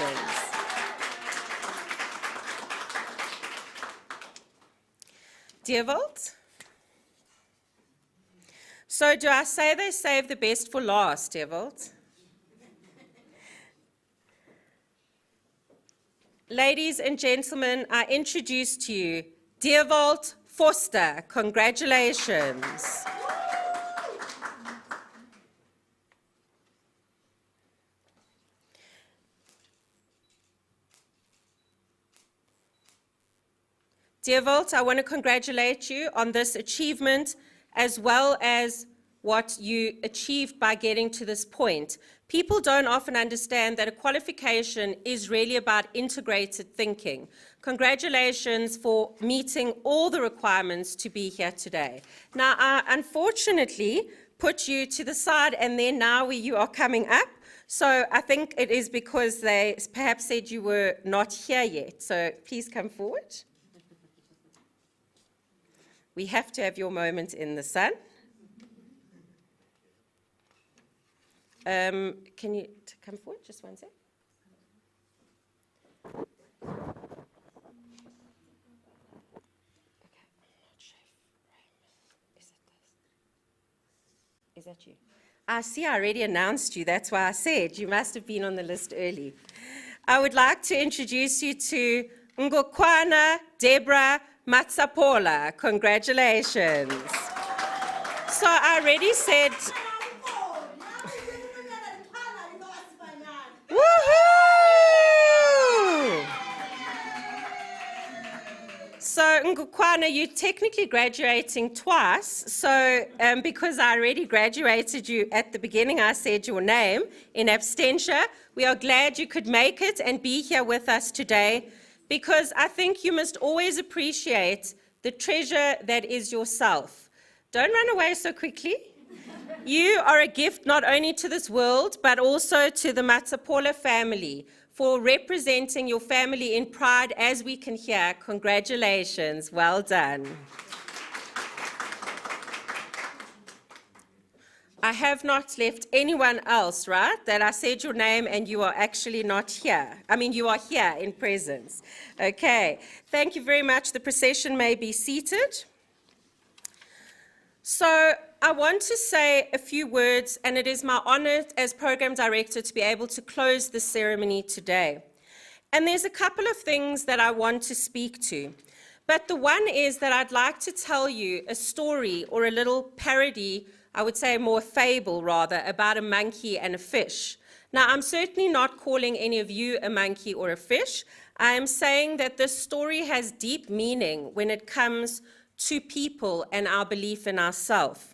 Deerwold? So do I say they save the best for last, Deerwold? Ladies and gentlemen, I introduce to you Deerwold Foster. Congratulations. Deerwold, I want to congratulate you on this achievement as well as what you achieved by getting to this point. People don't often understand that a qualification is really about integrated thinking. Congratulations for meeting all the requirements to be here today. Now, I unfortunately put you to the side and then now you are coming up. So I think it is because they perhaps said you were not here yet. So please come forward. We have to have your moment in the sun. Can you come forward? Just one sec. Okay, I'm not sure if is it this? Is that you? I see I already announced you. That's why I said you must have been on the list early. I would like to introduce you to Ngokwana Deborah Matsapola. Congratulations. So I already said, woohoo! So Ngokwana, you're technically graduating twice. So because I already graduated you at the beginning, I said your name in absentia. We are glad you could make it and be here with us today, because I think you must always appreciate the treasure that is yourself. Don't run away so quickly. You are a gift not only to this world, but also to the Matsapola family for representing your family in pride, as we can hear. Congratulations, well done. I have not left anyone else, right, that I said your name and you are actually not here. I mean, you are here in presence. Okay, thank you very much. The procession may be seated. So I want to say a few words, and it is my honor as program director to be able to close the ceremony today. And there's a couple of things that I want to speak to. But the one is that I'd like to tell you a story or a little parody I would say more fable rather, about a monkey and a fish. Now, I'm certainly not calling any of you a monkey or a fish. I am saying that this story has deep meaning when it comes to people and our belief in ourselves.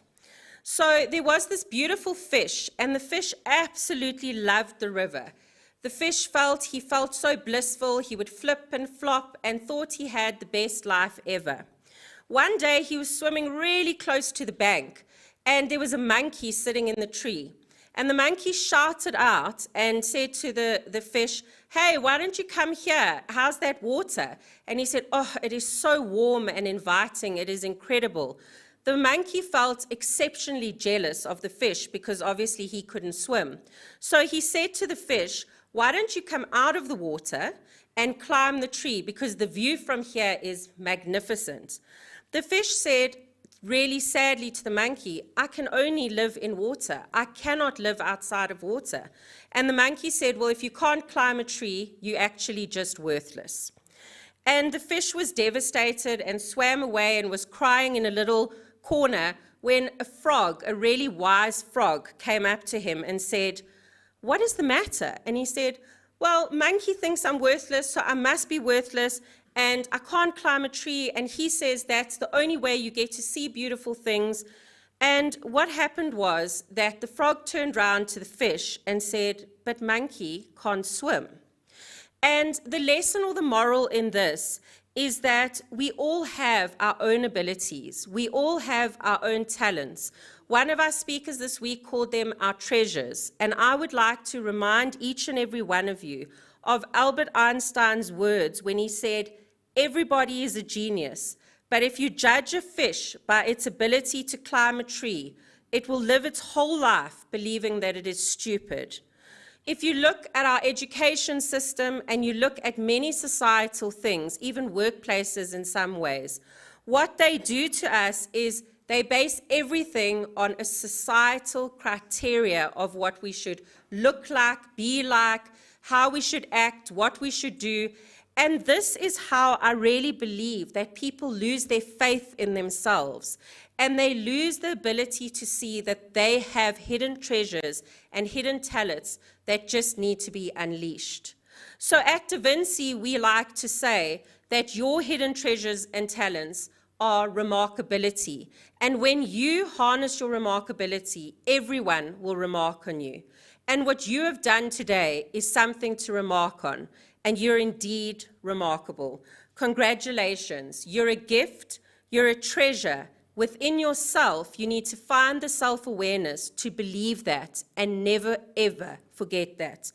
So there was this beautiful fish, and the fish absolutely loved the river. The fish he felt so blissful, he would flip and flop and thought he had the best life ever. One day he was swimming really close to the bank, and there was a monkey sitting in the tree. And the monkey shouted out and said to the fish, "Hey, why don't you come here? How's that water?" And he said, "Oh, it is so warm and inviting. It is incredible." The monkey felt exceptionally jealous of the fish because obviously he couldn't swim. So he said to the fish, "Why don't you come out of the water and climb the tree, because the view from here is magnificent." The fish said, really sadly to the monkey, "I can only live in water. I cannot live outside of water." And the monkey said, "Well, if you can't climb a tree, you're actually just worthless." And the fish was devastated and swam away and was crying in a little corner when a frog, a really wise frog, came up to him and said, "What is the matter?" And he said, "Well, monkey thinks I'm worthless, so I must be worthless, and I can't climb a tree, and he says that's the only way you get to see beautiful things." And what happened was that the frog turned round to the fish and said, "But monkey can't swim." And the lesson or the moral in this is that we all have our own abilities. We all have our own talents. One of our speakers this week called them our treasures. And I would like to remind each and every one of you of Albert Einstein's words when he said, "Everybody is a genius, but if you judge a fish by its ability to climb a tree, it will live its whole life believing that it is stupid." If you look at our education system and you look at many societal things, even workplaces in some ways, what they do to us is they base everything on a societal criteria of what we should look like, be like, how we should act, what we should do. And this is how I really believe that people lose their faith in themselves, and they lose the ability to see that they have hidden treasures and hidden talents that just need to be unleashed. So at Vinci, we like to say that your hidden treasures and talents are remarkability. And when you harness your remarkability, everyone will remark on you. And what you have done today is something to remark on, and you're indeed remarkable. Congratulations. You're a gift, you're a treasure. Within yourself, you need to find the self-awareness to believe that and never, ever forget that.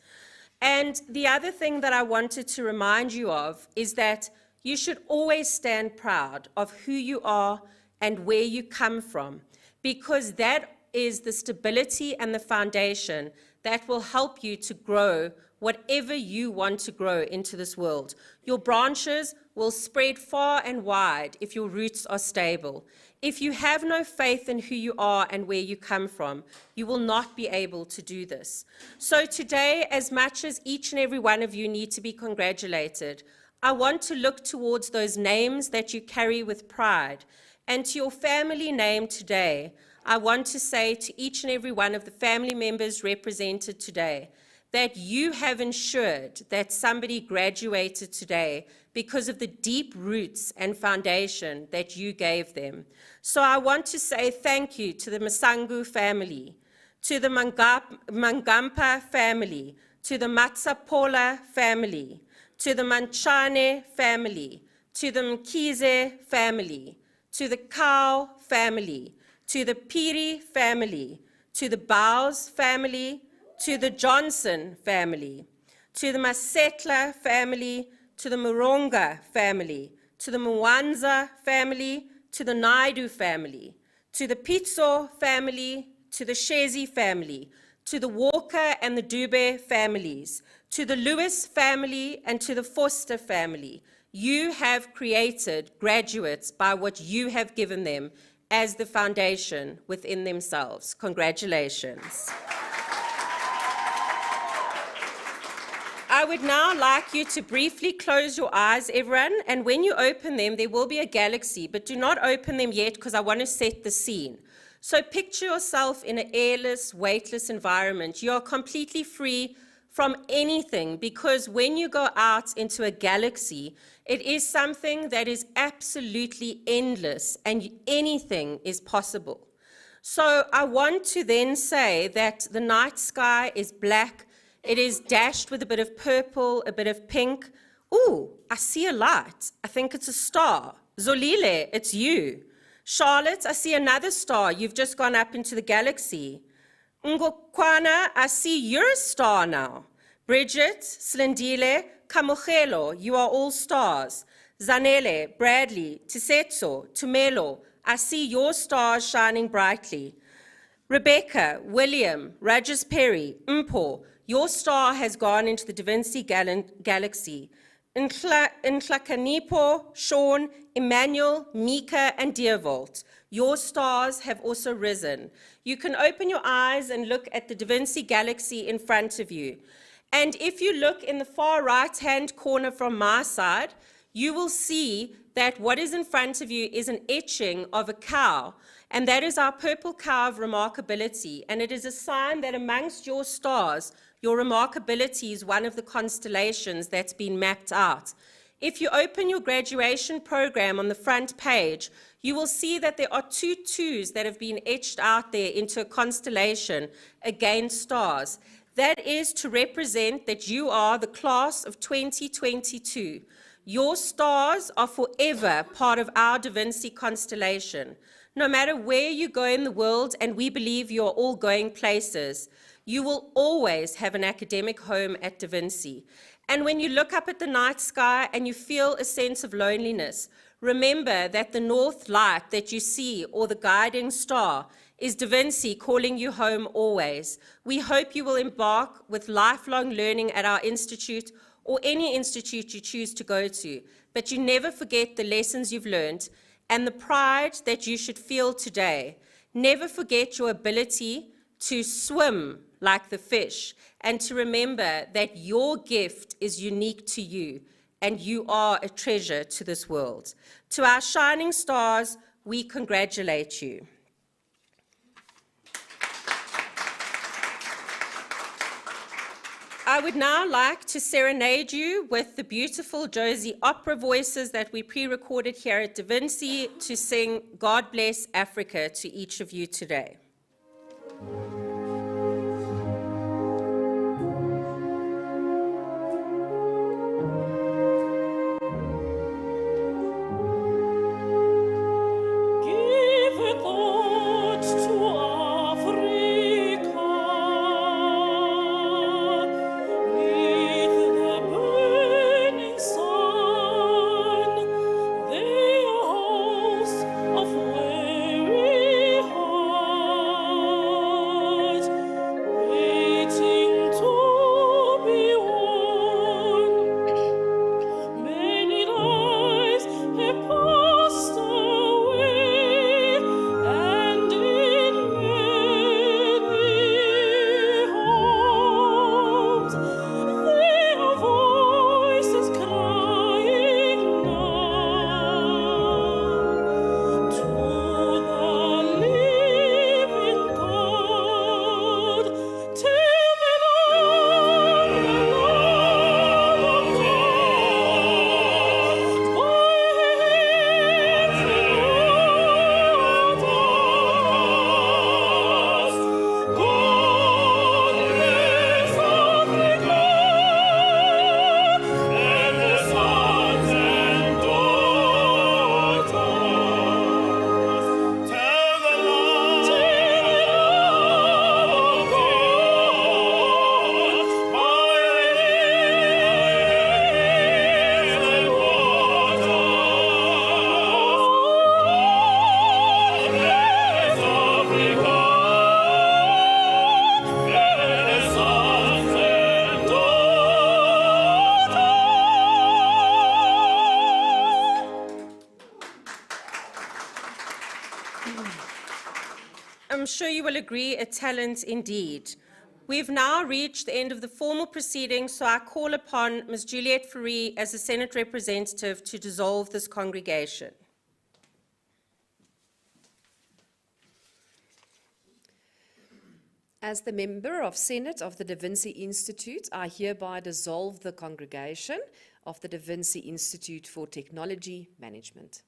And the other thing that I wanted to remind you of is that you should always stand proud of who you are and where you come from, because that is the stability and the foundation that will help you to grow whatever you want to grow into this world. Your branches will spread far and wide if your roots are stable. If you have no faith in who you are and where you come from, you will not be able to do this. So today, as much as each and every one of you need to be congratulated, I want to look towards those names that you carry with pride. And to your family name today, I want to say to each and every one of the family members represented today, that you have ensured that somebody graduated today because of the deep roots and foundation that you gave them. So I want to say thank you to the Masangu family, to the Mangampa family, to the Matsapola family, to the Manchane family, to the Mkize family, to the Cow family, to the Piri family, to the Bowes family, to the Johnson family, to the Masetla family, to the Moronga family, to the Mwanza family, to the Naidu family, to the Pitso family, to the Shezi family, to the Walker and the Dube families, to the Lewis family and to the Foster family. You have created graduates by what you have given them as the foundation within themselves. Congratulations. I would now like you to briefly close your eyes, everyone, and when you open them, there will be a galaxy, but do not open them yet because I want to set the scene. So picture yourself in an airless, weightless environment. You are completely free from anything, because when you go out into a galaxy, it is something that is absolutely endless and anything is possible. So I want to then say that the night sky is black. It is dashed with a bit of purple, a bit of pink. Ooh, I see a light. I think it's a star. Zolile, it's you. Charlotte, I see another star. You've just gone up into the galaxy. Ngokwana, I see you're a star now. Bridget, Slindile, Kamogelo, you are all stars. Zanele, Bradley, Tisetso, Tumelo, I see your stars shining brightly. Rebecca, William, Rajas Perry, Mpo, your star has gone into the Da Vinci galaxy. Nhlakanipo, Sean, Emmanuel, Mika, and Deervolt, your stars have also risen. You can open your eyes and look at the Da Vinci galaxy in front of you. And if you look in the far right-hand corner from my side, you will see that what is in front of you is an etching of a cow, and that is our purple cow of remarkability, and it is a sign that amongst your stars, your remarkability is one of the constellations that's been mapped out. If you open your graduation program on the front page, you will see that there are 2 twos that have been etched out there into a constellation against stars. That is to represent that you are the class of 2022. Your stars are forever part of our Da Vinci constellation. No matter where you go in the world, and we believe you are all going places, you will always have an academic home at Da Vinci. And when you look up at the night sky and you feel a sense of loneliness, remember that the north light that you see, or the guiding star, is Da Vinci calling you home always. We hope you will embark with lifelong learning at our institute, or any institute you choose to go to, but you never forget the lessons you've learned and the pride that you should feel today. Never forget your ability to swim like the fish, and to remember that your gift is unique to you, and you are a treasure to this world. To our shining stars, we congratulate you. I would now like to serenade you with the beautiful Josie opera voices that we pre-recorded here at Da Vinci to sing God Bless Africa to each of you today. I'm sure you will agree, a talent indeed. We've now reached the end of the formal proceedings, so I call upon Ms. Juliette Fourie as the Senate representative to dissolve this congregation.
As the member of Senate of the Da Vinci Institute, I hereby dissolve the congregation of the Da Vinci Institute for Technology Management.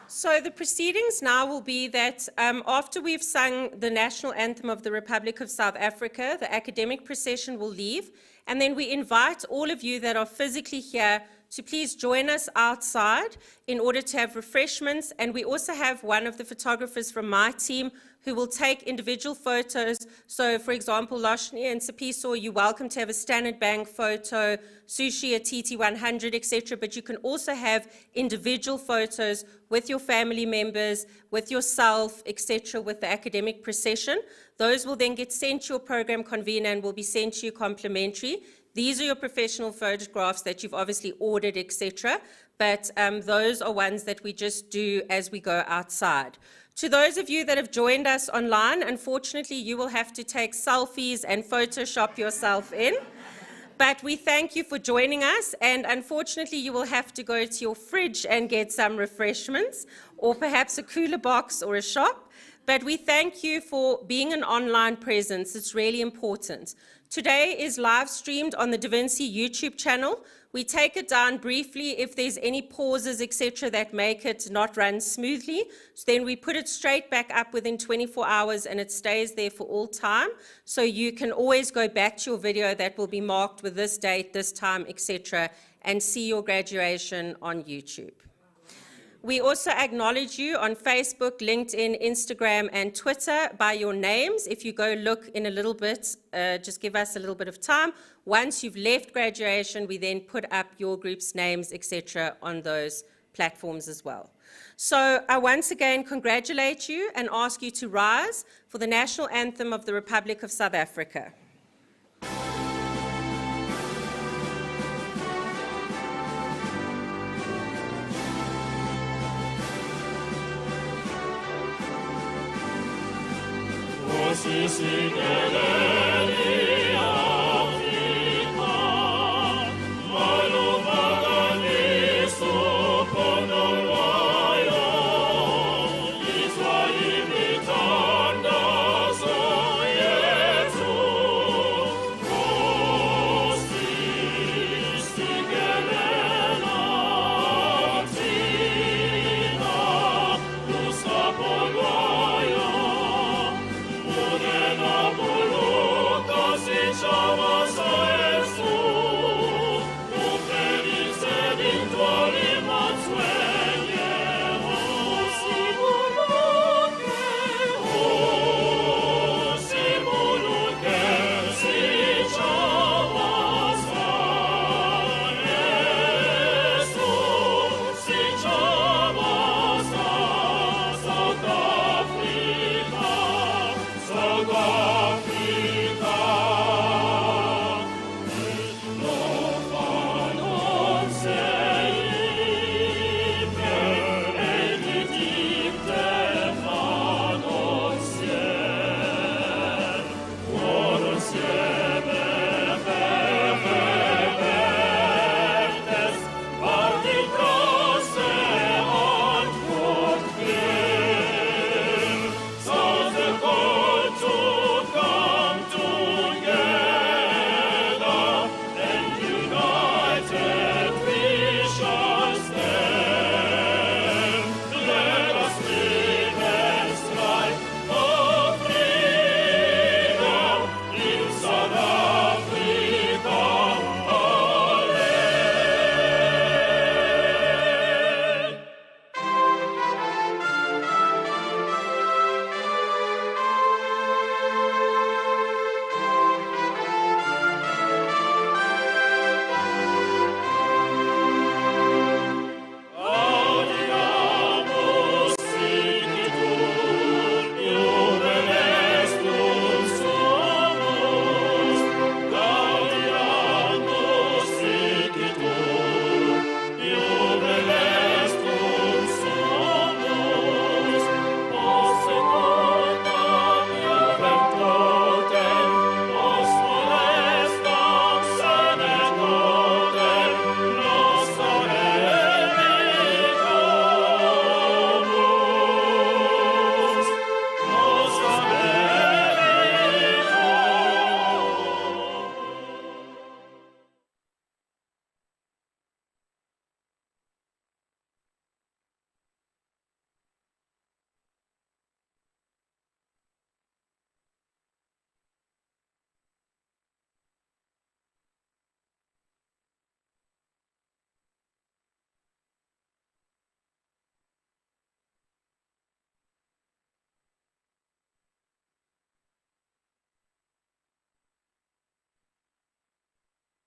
So the proceedings now will be that after we've sung the national anthem of the Republic of South Africa, the academic procession will leave, and then we invite all of you that are physically here to please join us outside in order to have refreshments. And we also have one of the photographers from my team who will take individual photos. So, for example, Loshni and Sipiso, you're welcome to have a Standard Bank photo, Sushi, a TT100, etc. But you can also have individual photos with your family members, with yourself, etc., with the academic procession. Those will then get sent to your program convener and will be sent to you complimentary. These are your professional photographs that you've obviously ordered, etc. But those are ones that we just do as we go outside. To those of you that have joined us online, unfortunately, you will have to take selfies and Photoshop yourself in. But we thank you for joining us, and unfortunately, you will have to go to your fridge and get some refreshments, or perhaps a cooler box or a shop. But we thank you for being an online presence. It's really important. Today is live streamed on the Da Vinci YouTube channel. We take it down briefly if there's any pauses, etc., that make it not run smoothly. So then we put it straight back up within 24 hours and it stays there for all time. So you can always go back to your video that will be marked with this date, this time, etc., and see your graduation on YouTube. We also acknowledge you on Facebook, LinkedIn, Instagram, and Twitter by your names. If you go look in a little bit, just give us a little bit of time. Once you've left graduation, we then put up your group's names, etc., on those platforms as well. So I once again congratulate you and ask you to rise for the national anthem of the Republic of South Africa.
Sisi